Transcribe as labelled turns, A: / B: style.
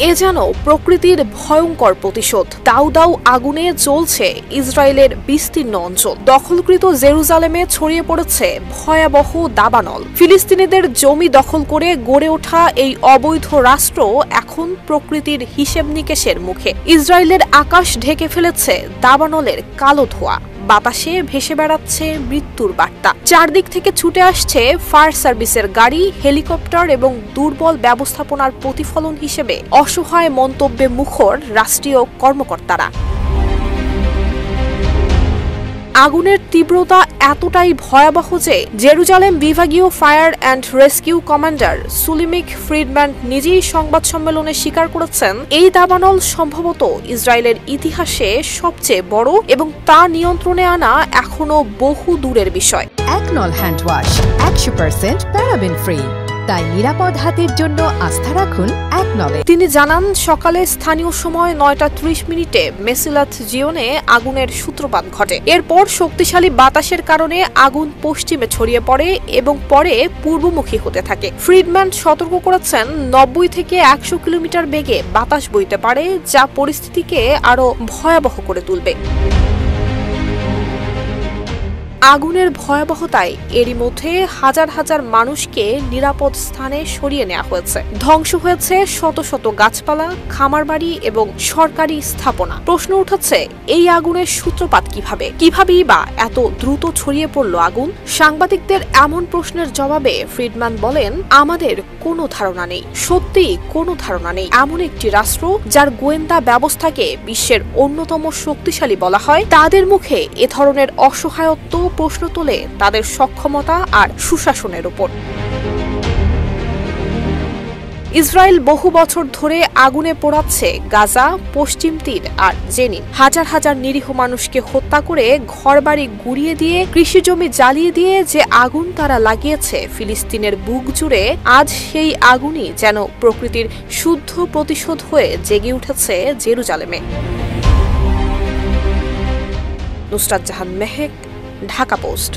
A: এ যেন প্রকৃতির ভয়ঙ্কর প্রতিশোধ। দাউ দাউ আগুনে জ্বলছে ইসরায়েলের বিস্তীর্ণ অঞ্চল। দখলকৃত জেরুজালেমে ছড়িয়ে পড়েছে ভয়াবহ দাবানল। ফিলিস্তিনিদের জমি দখল করে গড়ে ওঠা এই অবৈধ রাষ্ট্র এখন প্রকৃতির হিসেব নিকেশের মুখে। ইসরায়েলের আকাশ ঢেকে ফেলেছে দাবানলের কালো ধোঁয়া। বাতাসে ভেসে বেড়াচ্ছে মৃত্যুর বার্তা। চারদিক থেকে ছুটে আসছে ফায়ার সার্ভিসের গাড়ি, হেলিকপ্টার এবং দুর্বল ব্যবস্থাপনার প্রতিফলন হিসেবে অসহায় মন্তব্যে মুখর রাষ্ট্রীয় কর্মকর্তারা। আগুনের তীব্রতা এতটাই ভয়াবহ যে জেরুজালেম বিভাগীয় ফায়ার অ্যান্ড রেস্কিউ কমান্ডার সুলিমিক ফ্রিডম্যান নিজেই সংবাদ সম্মেলনে স্বীকার করেছেন, এই দাবানল সম্ভবত ইসরায়েলের ইতিহাসে সবচেয়ে বড় এবং তা নিয়ন্ত্রণে আনা এখনো বহু দূরের বিষয়।
B: একনল হ্যান্ড ওয়াশ 100% প্যারাবেন ফ্রি, তাই নিরাপদ হাতের জন্য আস্থা রাখুন একনলে।
A: তিনি জানান, সকালে স্থানীয় সময় 9:30 মেসিলাত জিওনে আগুনের সূত্রপাত ঘটে। এরপর শক্তিশালী বাতাসের কারণে আগুন পশ্চিমে ছড়িয়ে পড়ে এবং পরে পূর্বমুখী হতে থাকে। ফ্রিডম্যান সতর্ক করেছেন, 90 থেকে 100 কিলোমিটার বেগে বাতাস বইতে পারে, যা পরিস্থিতিকে আরো ভয়াবহ করে তুলবে। আগুনের ভয়াবহতায় এরই মধ্যে হাজার হাজার মানুষকে নিরাপদ স্থানে সরিয়ে নেওয়া হয়েছে। ধ্বংস হয়েছে শত শত গাছপালা, খামারবাড়ি এবং সরকারি স্থাপনা। প্রশ্ন উঠেছে, এই আগুনের সূত্রপাত কিভাবেই বা এত দ্রুত ছড়িয়ে পড়ল আগুন? সাংবাদিকদের এমন প্রশ্নের জবাবে ফ্রিডম্যান বলেন, আমাদের কোনো ধারণা নেই, সত্যিই কোনো ধারণা নেই। এমন একটি রাষ্ট্র যার গোয়েন্দা ব্যবস্থাকে বিশ্বের অন্যতম শক্তিশালী বলা হয়, তাদের মুখে এ ধরনের অসহায়ত্ব প্রশ্ন তোলে তাদের সক্ষমতা আর সুশাসনের উপর। ইসরায়েল বহু বছর ধরে আগুনে পোড়াচ্ছে গাজা, পশ্চিম তীর আর জেনিন। হাজার হাজার নিরীহ মানুষকে হত্যা করে ঘরবাড়ি গুড়িয়ে দিয়ে, কৃষিজমি জ্বালিয়ে দিয়ে যে আগুন তারা লাগিয়েছে ফিলিস্তিনের বুক জুড়ে, আজ সেই আগুনই যেন প্রকৃতির শুদ্ধ প্রতিশোধ হয়ে জেগে উঠেছে জেরুজালেমে। নুসরাত জাহান মেহেক, ঢাকা পোস্ট।